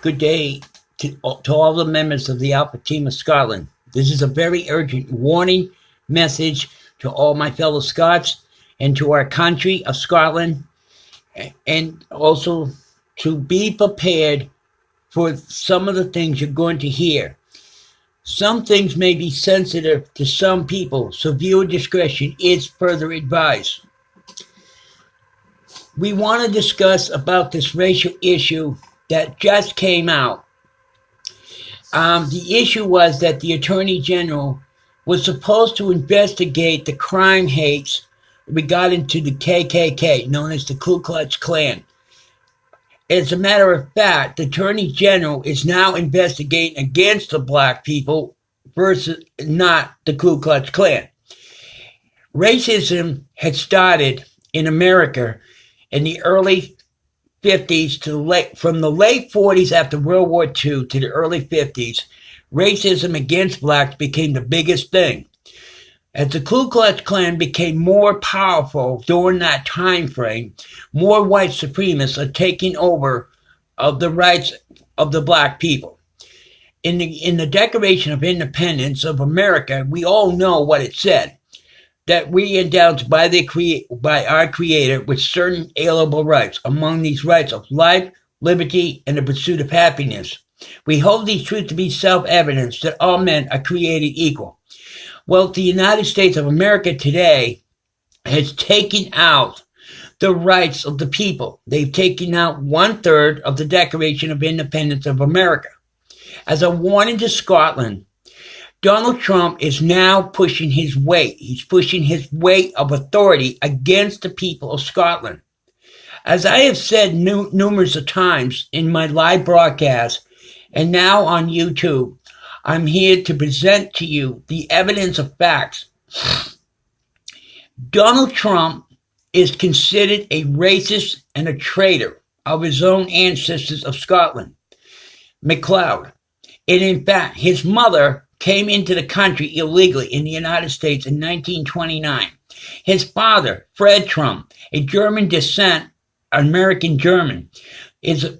Good day to all the members of the Alpha Team of Scotland. This is a very urgent warning message to all my fellow Scots and to our country of Scotland, and also to be prepared for some of the things you're going to hear. Some things may be sensitive to some people, so viewer discretion is further advised. We want to discuss about this racial issue that just came out. The issue was that the Attorney General was supposed to investigate the crime hates regarding to the KKK, known as the Ku Klux Klan. As a matter of fact, the Attorney General is now investigating against the black people versus not the Ku Klux Klan. Racism had started in America in the early 50s from the late 40s after World War II to the early 50s. Racism against blacks became the biggest thing. As the Ku Klux Klan became more powerful during that time frame, more white supremacists are taking over of the rights of the black people. In the Declaration of Independence of America, we all know what it said, that we endowed by our Creator with certain alienable rights. Among these rights of life, liberty, and the pursuit of happiness. We hold these truths to be self-evident that all men are created equal. Well, the United States of America today has taken out the rights of the people. They've taken out 1/3 of the Declaration of Independence of America. As a warning to Scotland, Donald Trump is now pushing his weight. He's pushing his weight of authority against the people of Scotland. As I have said numerous of times in my live broadcast and now on YouTube, I'm here to present to you the evidence of facts. Donald Trump is considered a racist and a traitor of his own ancestors of Scotland, MacLeod. And in fact, his mother came into the country illegally in the United States in 1929. His father, Fred Trump, a German descent, American German,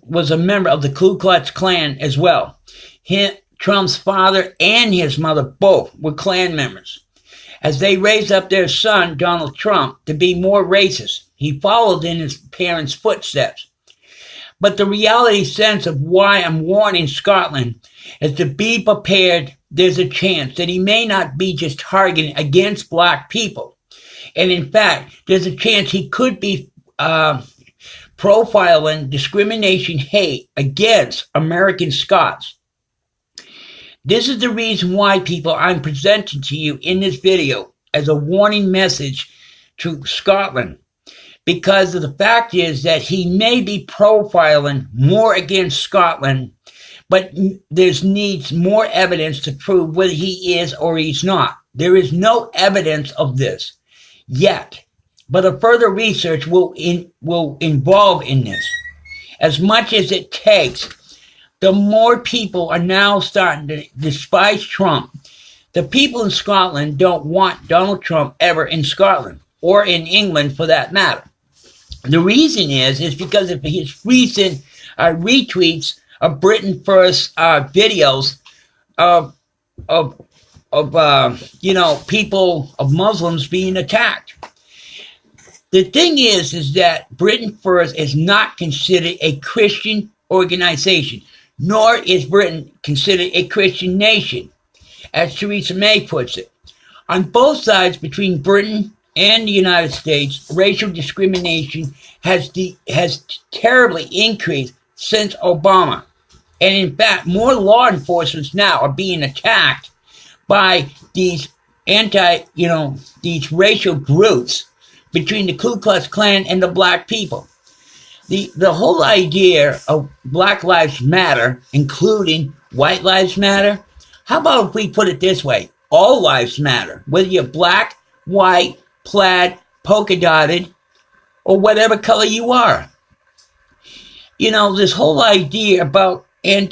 was a member of the Ku Klux Klan as well. Trump's father and his mother both were Klan members. As they raised up their son, Donald Trump, to be more racist, he followed in his parents' footsteps. But the reality sense of why I'm warning Scotland is to be prepared. There's a chance that he may not be just targeting against black people. And in fact, there's a chance he could be profiling discrimination, hate against American Scots. This is the reason why, people, I'm presenting to you in this video as a warning message to Scotland. Because of the fact is that he may be profiling more against Scotland, but there's needs more evidence to prove whether he is or he's not. There is no evidence of this yet, but a further research will involve in this. As much as it takes, the more people are now starting to despise Trump. The people in Scotland don't want Donald Trump ever in Scotland, or in England for that matter. The reason is because of his recent retweets of Britain First videos of people, of Muslims being attacked. The thing is that Britain First is not considered a Christian organization, nor is Britain considered a Christian nation, as Theresa May puts it. On both sides, between Britain and the United States, racial discrimination has terribly increased since Obama. And in fact, more law enforcement now are being attacked by these these racial groups between the Ku Klux Klan and the black people. The whole idea of Black Lives Matter, including White Lives Matter, how about if we put it this way? All lives matter, whether you're black, white, plaid, polka dotted, or whatever color you are. This whole idea about being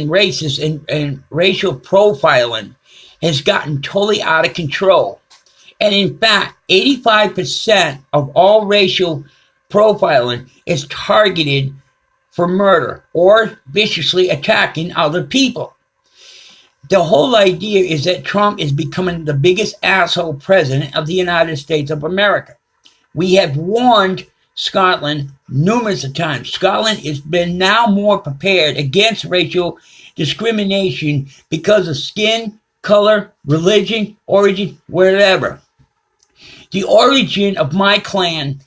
racist and racial profiling has gotten totally out of control. And in fact, 85% of all racial profiling is targeted for murder or viciously attacking other people. The whole idea is that Trump is becoming the biggest asshole president of the United States of America. We have warned Scotland numerous times. Scotland has been now more prepared against racial discrimination because of skin, color, religion, origin, whatever. The origin of my clan,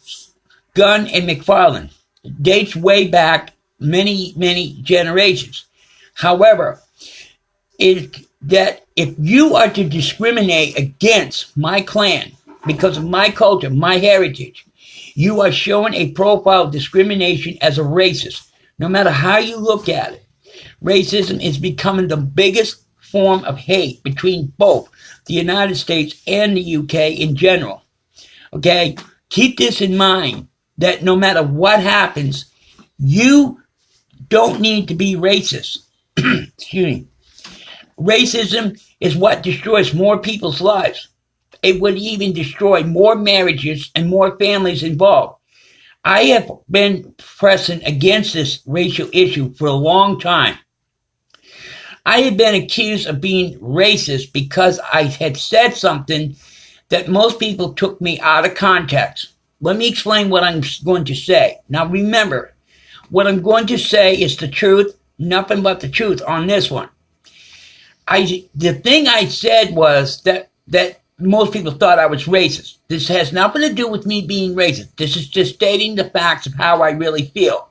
Gunn and McFarland, dates way back many, many generations. However, is that if you are to discriminate against my clan because of my culture, my heritage, you are showing a profile of discrimination as a racist, no matter how you look at it. Racism is becoming the biggest form of hate between both the United States and the UK in general. Okay? Keep this in mind, that no matter what happens, you don't need to be racist. Excuse me. Racism is what destroys more people's lives. It would even destroy more marriages and more families involved. I have been pressing against this racial issue for a long time. I have been accused of being racist because I had said something that most people took me out of context. Let me explain what I'm going to say. Now remember, what I'm going to say is the truth, nothing but the truth on this one. The thing I said was that most people thought I was racist. This has nothing to do with me being racist. This is just stating the facts of how I really feel.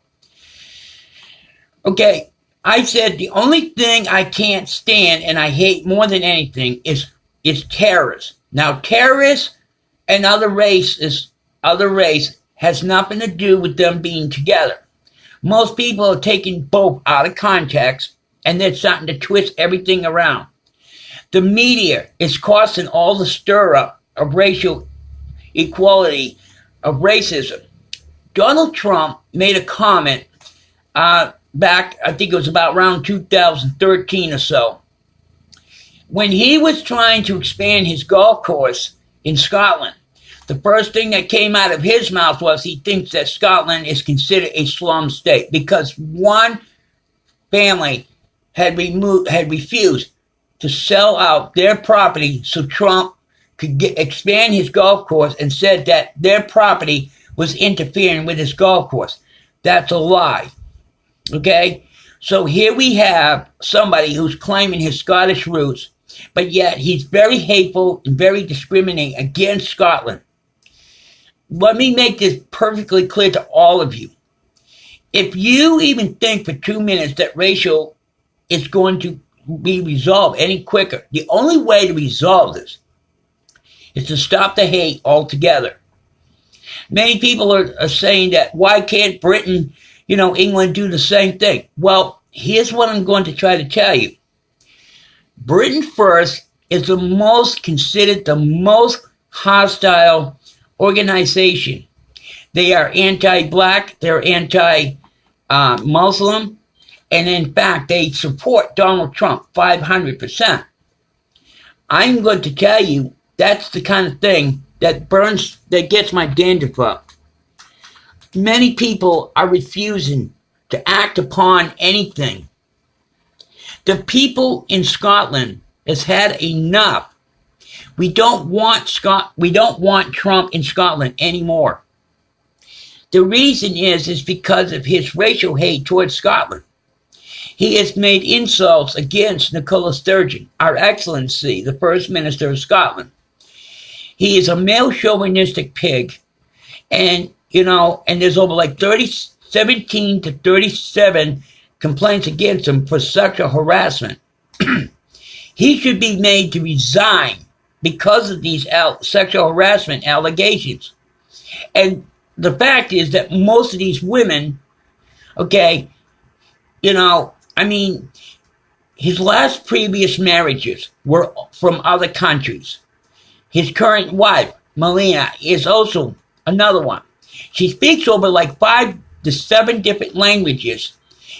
Okay, I said the only thing I can't stand and I hate more than anything is terrorists. Now, terrorists and other race has nothing to do with them being together. Most people are taking both out of context, and they're starting to twist everything around. The media is causing all the stir-up of racial equality, of racism. Donald Trump made a comment back, I think it was about around 2013 or so, when he was trying to expand his golf course in Scotland. The first thing that came out of his mouth was he thinks that Scotland is considered a slum state because one family had refused to sell out their property so Trump could expand his golf course, and said that their property was interfering with his golf course. That's a lie. Okay? So here we have somebody who's claiming his Scottish roots, but yet he's very hateful and very discriminating against Scotland. Let me make this perfectly clear to all of you. If you even think for 2 minutes that racial is going to be resolved any quicker, the only way to resolve this is to stop the hate altogether. Many people are saying that, why can't Britain, England do the same thing? Well, here's what I'm going to try to tell you. Britain First is considered the most hostile organization. They are anti-black, they're anti-Muslim, and in fact, they support Donald Trump 500%. I'm going to tell you, that's the kind of thing that gets my dandruff up. Many people are refusing to act upon anything. The people in Scotland has had enough. We don't want Trump in Scotland anymore. The reason is because of his racial hate towards Scotland. He has made insults against Nicola Sturgeon, our Excellency, the First Minister of Scotland. He is a male chauvinistic pig, and there's over like 17 to 37 complaints against him for sexual harassment. He should be made to resign because of these sexual harassment allegations. And the fact is that most of these women, his last previous marriages were from other countries. His current wife, Melina, is also another one. She speaks over like 5 to 7 different languages,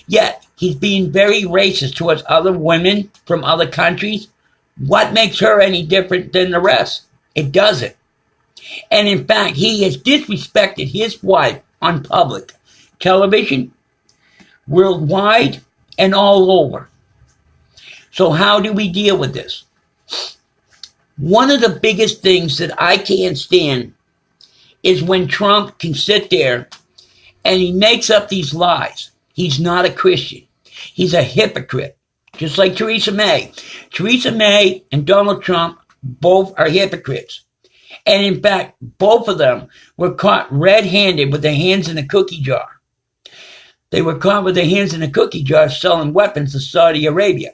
yet he's being very racist towards other women from other countries. What makes her any different than the rest? It doesn't. And in fact, he has disrespected his wife on public television, worldwide and all over. So how do we deal with this? One of the biggest things that I can't stand is when Trump can sit there and he makes up these lies. He's not a Christian. He's a hypocrite, just like Theresa May. Theresa May and Donald Trump both are hypocrites. And in fact, both of them were caught red-handed with their hands in a cookie jar. They were caught with their hands in a cookie jar selling weapons to Saudi Arabia.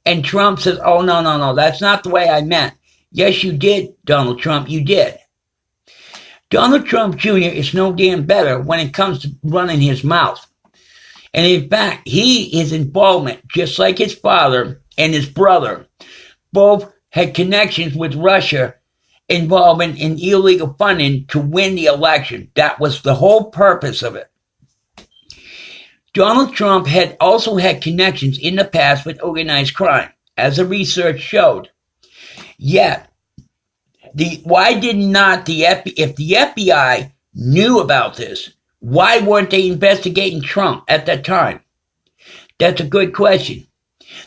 And Trump says, oh, no, that's not the way I meant. Yes, you did, Donald Trump, you did. Donald Trump Jr. is no damn better when it comes to running his mouth. And in fact, his involvement, just like his father and his brother, both had connections with Russia, involvement in illegal funding to win the election. That was the whole purpose of it. Donald Trump had also had connections in the past with organized crime, as the research showed. Yet, why did not if the FBI knew about this, why weren't they investigating Trump at that time? That's a good question.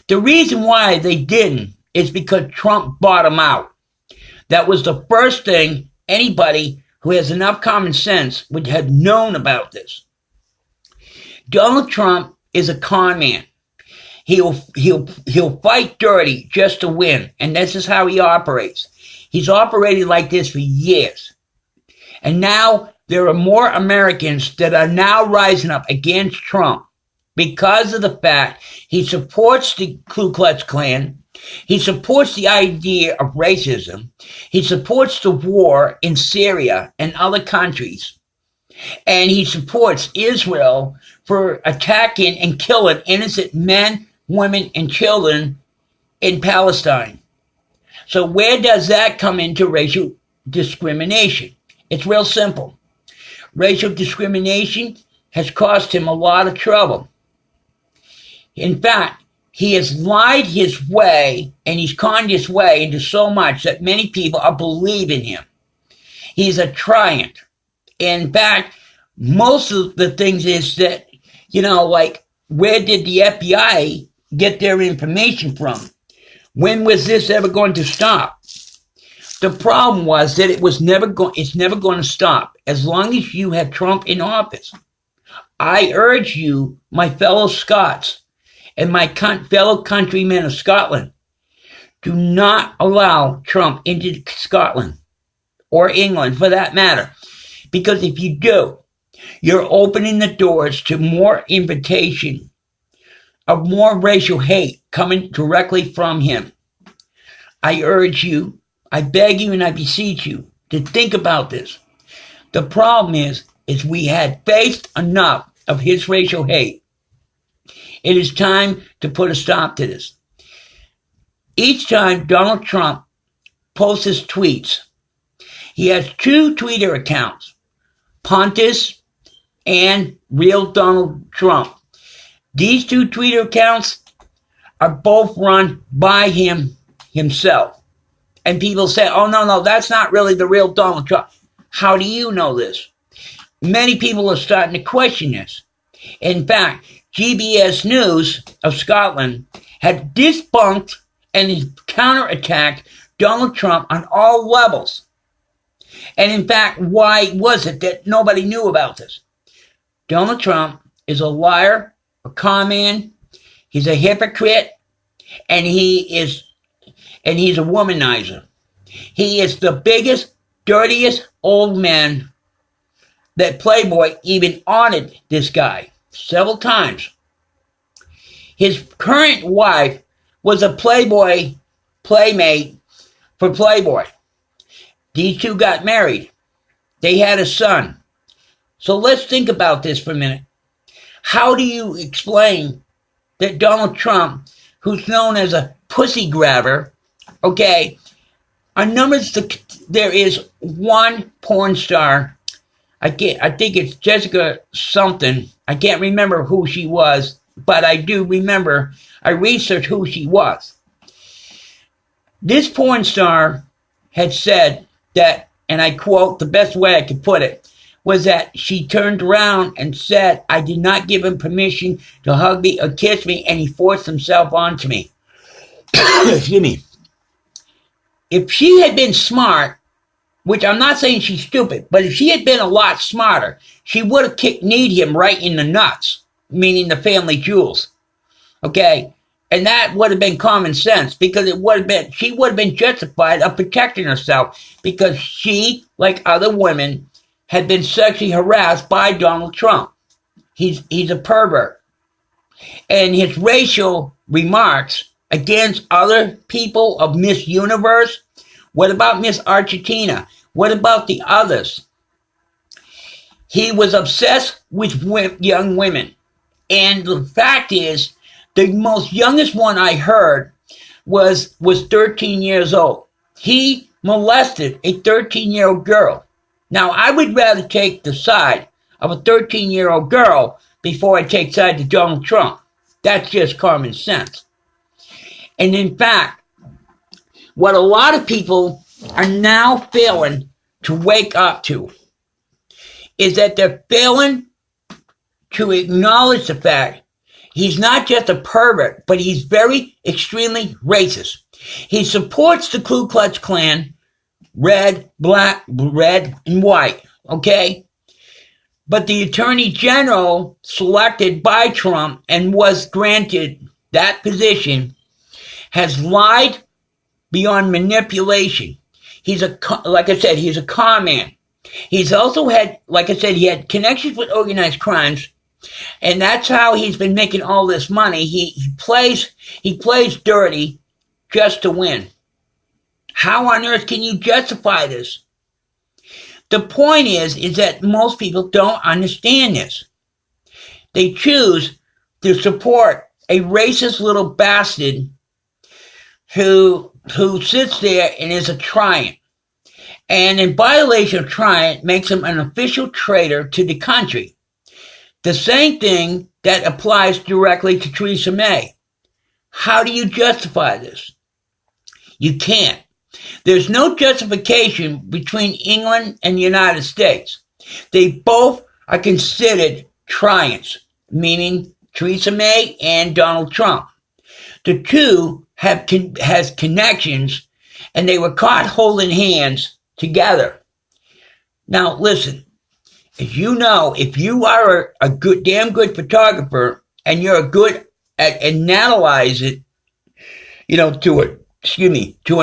The reason why they didn't is because Trump bought them out. That was the first thing anybody who has enough common sense would have known about this. Donald Trump is a con man. He'll fight dirty just to win, and this is how he operates. He's operated like this for years. And now there are more Americans that are now rising up against Trump because of the fact he supports the Ku Klux Klan. He supports the idea of racism. He supports the war in Syria and other countries. And he supports Israel for attacking and killing innocent men, women, and children in Palestine. So where does that come into racial discrimination? It's real simple. Racial discrimination has cost him a lot of trouble. In fact, he has lied his way and he's conned his way into so much that many people are believing him. He's a tyrant. In fact, most of the things is that, like, where did the FBI get their information from? When was this ever going to stop? The problem was that it's never going to stop as long as you have Trump in office. I urge you, my fellow Scots and my fellow countrymen of Scotland, do not allow Trump into Scotland or England for that matter. Because if you do, you're opening the doors to more invitation of more racial hate coming directly from him. I urge you, I beg you, and I beseech you to think about this. The problem is we had faced enough of his racial hate. It is time to put a stop to this. Each time Donald Trump posts his tweets, he has two Twitter accounts, Pontus and Real Donald Trump. These two Twitter accounts are both run by himself. And people say, oh, no, that's not really the real Donald Trump. How do you know this? Many people are starting to question this. In fact, GBS News of Scotland had debunked and counterattacked Donald Trump on all levels. And in fact, why was it that nobody knew about this? Donald Trump is a liar, a con man, he's a hypocrite, and he's a womanizer. He is the biggest, dirtiest old man that Playboy even honored this guy several times. His current wife was a Playboy playmate for Playboy. These two got married. They had a son. So let's think about this for a minute. How do you explain that Donald Trump, who's known as a pussy grabber, okay, there is one porn star, I think it's Jessica something, I can't remember who she was, but I do remember, I researched who she was. This porn star had said that, and I quote, the best way I could put it, was that she turned around and said, I did not give him permission to hug me or kiss me, and he forced himself onto me. Excuse me. If she had been smart, which I'm not saying she's stupid, but if she had been a lot smarter, she would have kneed him right in the nuts, meaning the family jewels. Okay? And that would have been common sense, because she would have been justified of protecting herself, because she, like other women, had been sexually harassed by Donald Trump. He's a pervert. And his racial remarks against other people of Miss Universe, what about Miss Argentina? What about the others? He was obsessed with young women. And the fact is, the most youngest one I heard was 13 years old. He molested a 13-year-old girl. Now, I would rather take the side of a 13-year-old girl before I take side to Donald Trump. That's just common sense. And in fact, what a lot of people are now failing to wake up to is that they're failing to acknowledge the fact he's not just a pervert, but he's very extremely racist. He supports the Ku Klux Klan, red, black, red, and white, okay? But the Attorney General selected by Trump and was granted that position has lied beyond manipulation. Like I said, he's a con man. He's also had, like I said, he had connections with organized crimes, and that's how he's been making all this money. He plays dirty just to win. How on earth can you justify this? The point is that most people don't understand this. They choose to support a racist little bastard who sits there and is a tyrant. And in violation of tyrant makes him an official traitor to the country. The same thing that applies directly to Theresa May. How do you justify this? You can't. There's no justification between England and the United States. They both are considered tyrants, meaning Theresa May and Donald Trump. The two has connections, and they were caught holding hands together. Now, listen. As you know, if you are a damn good photographer and you're good at analyze it, to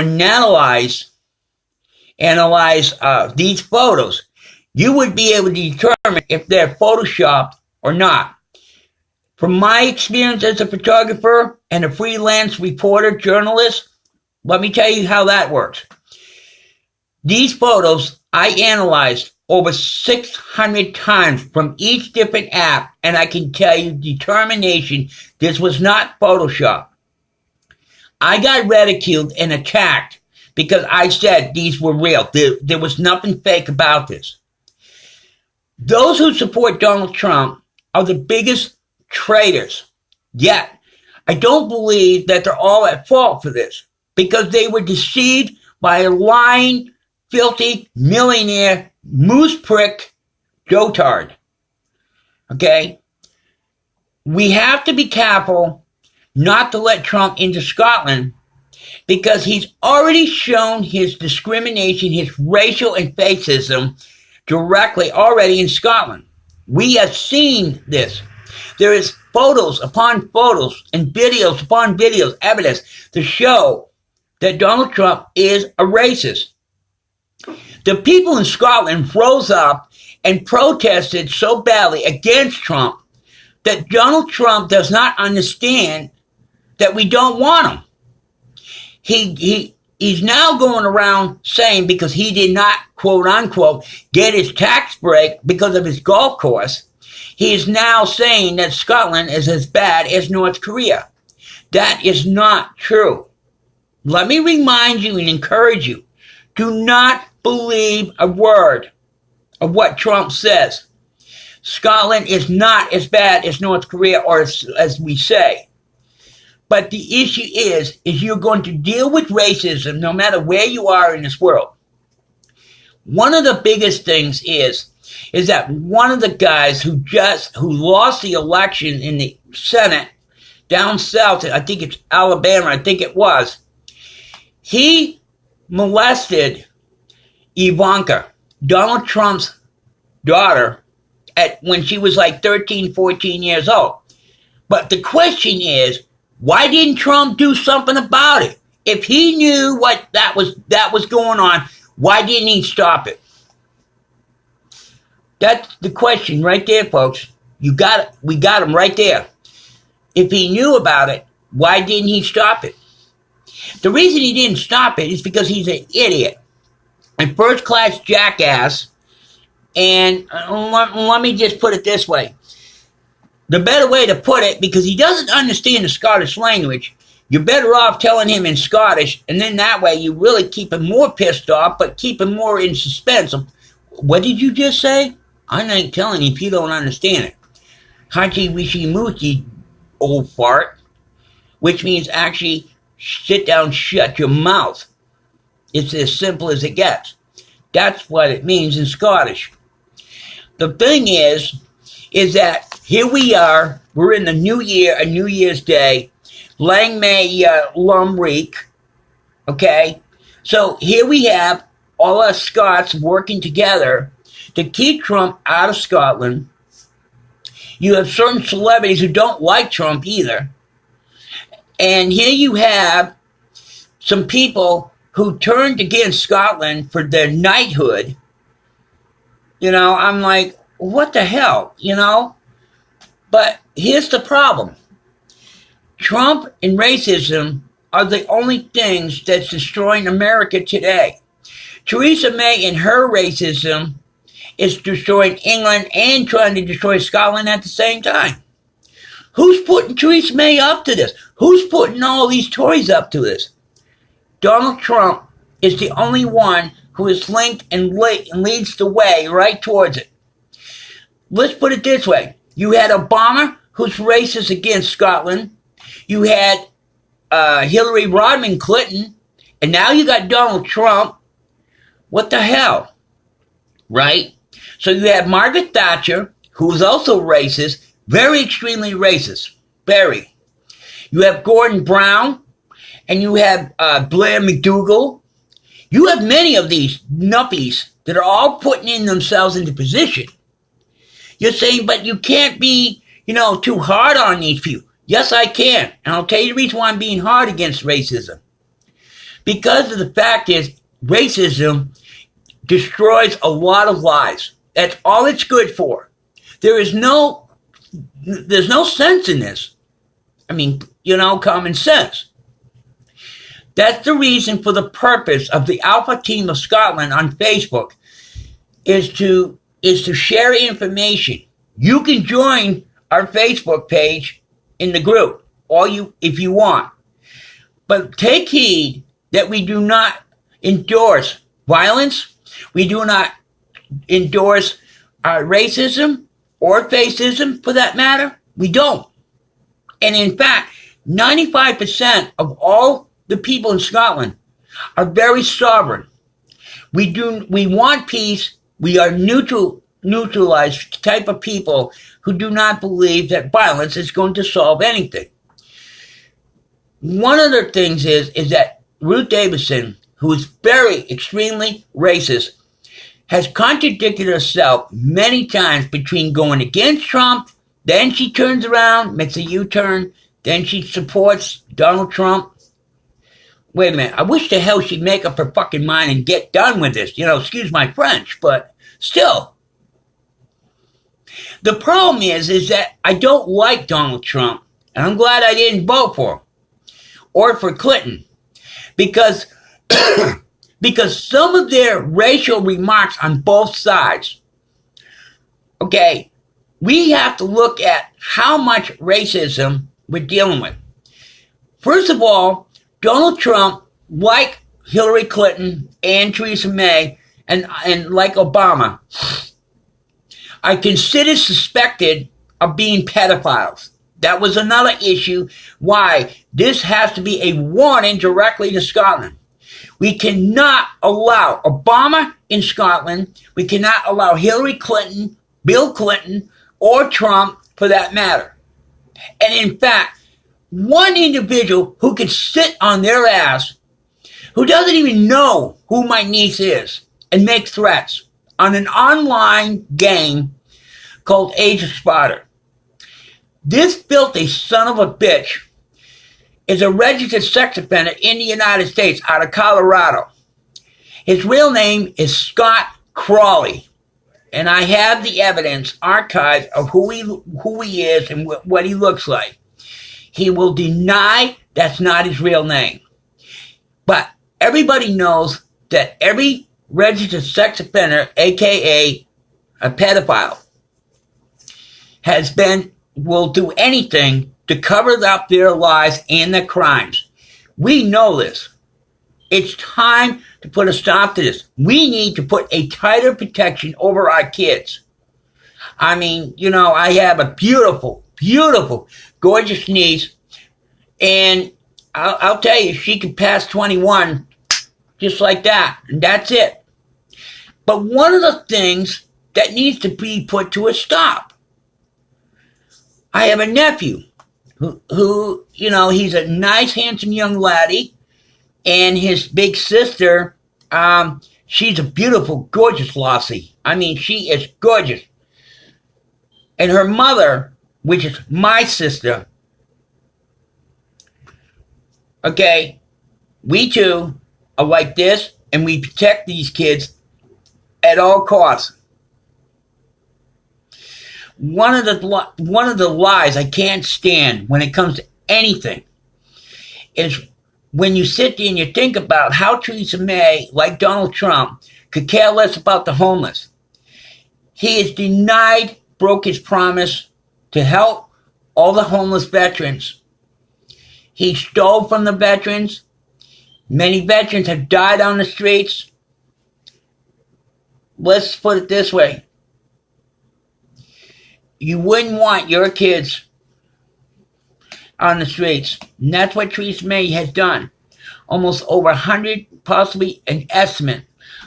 analyze these photos, you would be able to determine if they're photoshopped or not. From my experience as a photographer and a freelance reporter, journalist, let me tell you how that works. These photos I analyzed over 600 times from each different app, and I can tell you determination, this was not Photoshop. I got ridiculed and attacked because I said these were real. There was nothing fake about this. Those who support Donald Trump are the biggest traitors. Yet, I don't believe that they're all at fault for this, because they were deceived by a lying, filthy millionaire moose prick dotard. Okay? We have to be careful not to let Trump into Scotland, because he's already shown his discrimination, his racial and fascism directly already in Scotland. We have seen this. There is photos upon photos and videos upon videos, evidence to show that Donald Trump is a racist. The people in Scotland rose up and protested so badly against Trump that Donald Trump does not understand that we don't want him. He's now going around saying, because he did not, quote unquote, get his tax break because of his golf course, he is now saying that Scotland is as bad as North Korea. That is not true. Let me remind you and encourage you, do not believe a word of what Trump says. Scotland is not as bad as North Korea, or as we say. But the issue is you're going to deal with racism no matter where you are in this world. One of the biggest things is is that one of the guys who lost the election in the Senate down south, I think it's Alabama, I think it was, he molested Ivanka, Donald Trump's daughter, when she was like 13, 14 years old. But the question is, why didn't Trump do something about it? If he knew what that was going on, why didn't he stop it? That's the question right there, folks. We got him right there. If he knew about it, why didn't he stop it? The reason he didn't stop it is because he's an idiot, a first-class jackass, and let me just put it this way. The better way to put it, because he doesn't understand the Scottish language, you're better off telling him in Scottish, and then that way you really keep him more pissed off, but keep him more in suspense. What did you just say? I ain't telling you if you don't understand it. Hachi wishy moochie, old fart, which means actually sit down, shut your mouth. It's as simple as it gets. That's what it means in Scottish. The thing is that here we are, we're in the new year, a New Year's Day, Lang May Lum Reek, okay? So here we have all us Scots working together to keep Trump out of Scotland. You have certain celebrities who don't like Trump either. And here you have some people who turned against Scotland for their knighthood. You know, I'm like, what the hell, you know? But here's the problem. Trump and racism are the only things that's destroying America today. Theresa May and her racism is destroying England and trying to destroy Scotland at the same time. Who's putting Theresa May up to this? Who's putting all these Tories up to this? Donald Trump is the only one who is linked and leads the way right towards it. Let's put it this way. You had Obama, who's racist against Scotland. You had Hillary Rodham Clinton. And now you got Donald Trump. What the hell? Right? So you have Margaret Thatcher, who is also racist, very extremely racist. Very. You have Gordon Brown, and you have Blair McDougal. You have many of these nuppies that are all putting in themselves into position. You're saying, but you can't be, too hard on these people. Yes, I can. And I'll tell you the reason why I'm being hard against racism. Because of the fact is, racism destroys a lot of lives. That's all it's good for. There's no sense in this. I mean, common sense. That's the reason for the purpose of the Alpha Team of Scotland on Facebook is to share information. You can join our Facebook page in the group, if you want. But take heed that we do not endorse violence. We do not endorse racism or fascism, for that matter. We don't. And in fact, 95% of all the people in Scotland are very sovereign. We want peace. We are neutralized type of people who do not believe that violence is going to solve anything. One of the things is that Ruth Davidson, who is very extremely racist, has contradicted herself many times between going against Trump, then she turns around, makes a U-turn, then she supports Donald Trump. Wait a minute, I wish the hell she'd make up her fucking mind and get done with this. Excuse my French, but still. The problem is that I don't like Donald Trump, and I'm glad I didn't vote for him, or for Clinton, because some of their racial remarks on both sides, okay, we have to look at how much racism we're dealing with. First of all, Donald Trump, like Hillary Clinton and Theresa May, and like Obama, are considered suspected of being pedophiles. That was another issue why this has to be a warning directly to Scotland. We cannot allow Obama in Scotland. We cannot allow Hillary Clinton, Bill Clinton, or Trump for that matter. And in fact, one individual who could sit on their ass, who doesn't even know who my niece is, and make threats on an online game called Age of Spotter. This filthy son of a bitch is a registered sex offender in the United States out of Colorado. His real name is Scott Crawley. And I have the evidence archived of who he is and what he looks like. He will deny that's not his real name. But everybody knows that every registered sex offender, aka a pedophile, will do anything to cover up their lies and their crimes. We know this. It's time to put a stop to this. We need to put a tighter protection over our kids. I mean, I have a beautiful, beautiful, gorgeous niece, and I'll tell you, she can pass 21 just like that, and that's it. But one of the things that needs to be put to a stop, I have a nephew who he's a nice, handsome young laddie, and his big sister, she's a beautiful, gorgeous lassie. I mean, she is gorgeous. And her mother, which is my sister, okay, we two are like this, and we protect these kids at all costs. One of the lies I can't stand when it comes to anything is when you sit there and you think about how Theresa May, like Donald Trump, could care less about the homeless. He has denied, broke his promise to help all the homeless veterans. He stole from the veterans. Many veterans have died on the streets. Let's put it this way. You wouldn't want your kids on the streets. And that's what Theresa May has done. Almost over 100, possibly an estimate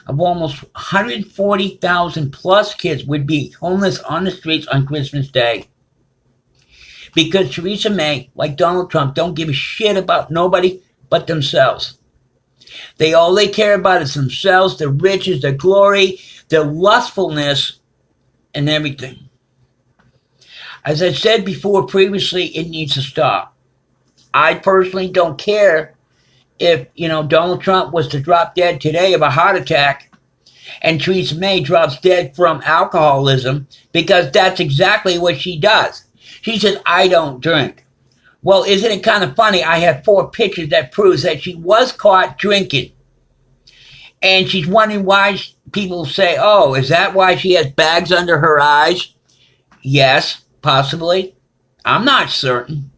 of almost 140,000 plus kids would be homeless on the streets on Christmas Day. Because Theresa May, like Donald Trump, don't give a shit about nobody but themselves. All they care about is themselves, their riches, their glory, their lustfulness, and everything. As I said before previously, it needs to stop. I personally don't care if, Donald Trump was to drop dead today of a heart attack and Theresa May drops dead from alcoholism, because that's exactly what she does. She says, I don't drink. Well, isn't it kind of funny? I have 4 pictures that proves that she was caught drinking. And she's wondering why people say, oh, is that why she has bags under her eyes? Yes. Possibly. I'm not certain.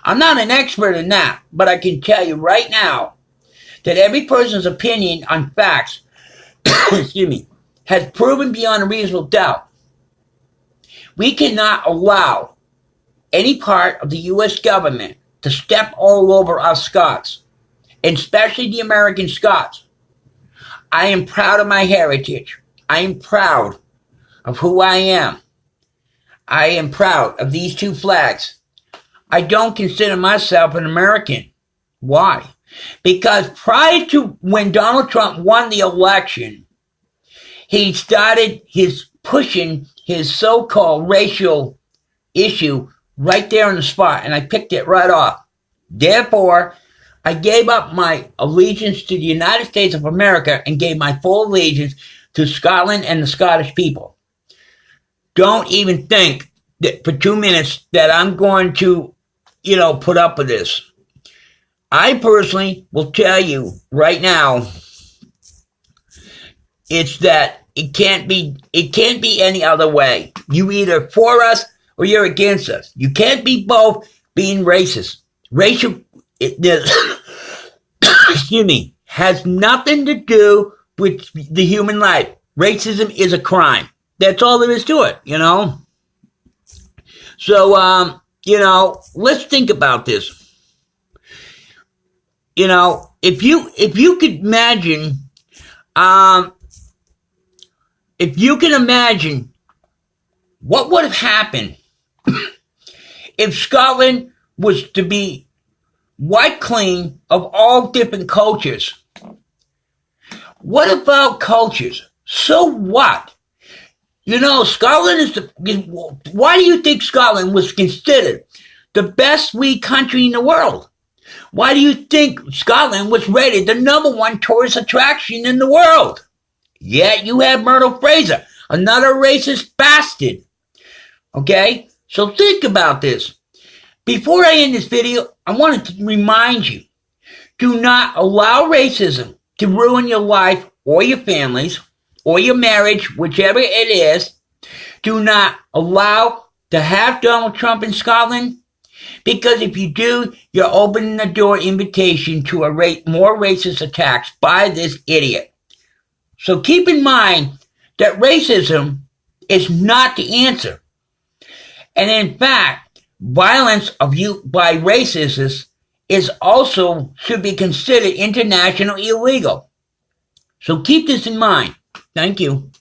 I'm not an expert in that, but I can tell you right now that every person's opinion on facts, excuse me, has proven beyond a reasonable doubt. We cannot allow any part of the U.S. government to step all over us Scots, and especially the American Scots. I am proud of my heritage. I am proud of who I am. I am proud of these 2 flags. I don't consider myself an American. Why? Because prior to when Donald Trump won the election, he started pushing his so-called racial issue right there on the spot, and I picked it right off. Therefore, I gave up my allegiance to the United States of America and gave my full allegiance to Scotland and the Scottish people. Don't even think that for 2 minutes that I'm going to, put up with this. I personally will tell you right now, it's that it can't be any other way. You either for us or you're against us. You can't be both being racist. Excuse me, has nothing to do with the human life. Racism is a crime. That's all there is to it, So, let's think about this. if you could imagine, if you can imagine what would have happened if Scotland was to be wiped clean of all different cultures. What about cultures? So what? Scotland why do you think Scotland was considered the best weed country in the world? Why do you think Scotland was rated the #1 tourist attraction in the world? Yet you have Myrtle Fraser, another racist bastard. Okay? So think about this. Before I end this video, I wanted to remind you, do not allow racism to ruin your life or your families or your marriage, whichever it is. Do not allow to have Donald Trump in Scotland, because if you do, you're opening the door invitation to more racist attacks by this idiot. So keep in mind that racism is not the answer. And in fact, violence by racists should be considered international illegal. So keep this in mind. Thank you.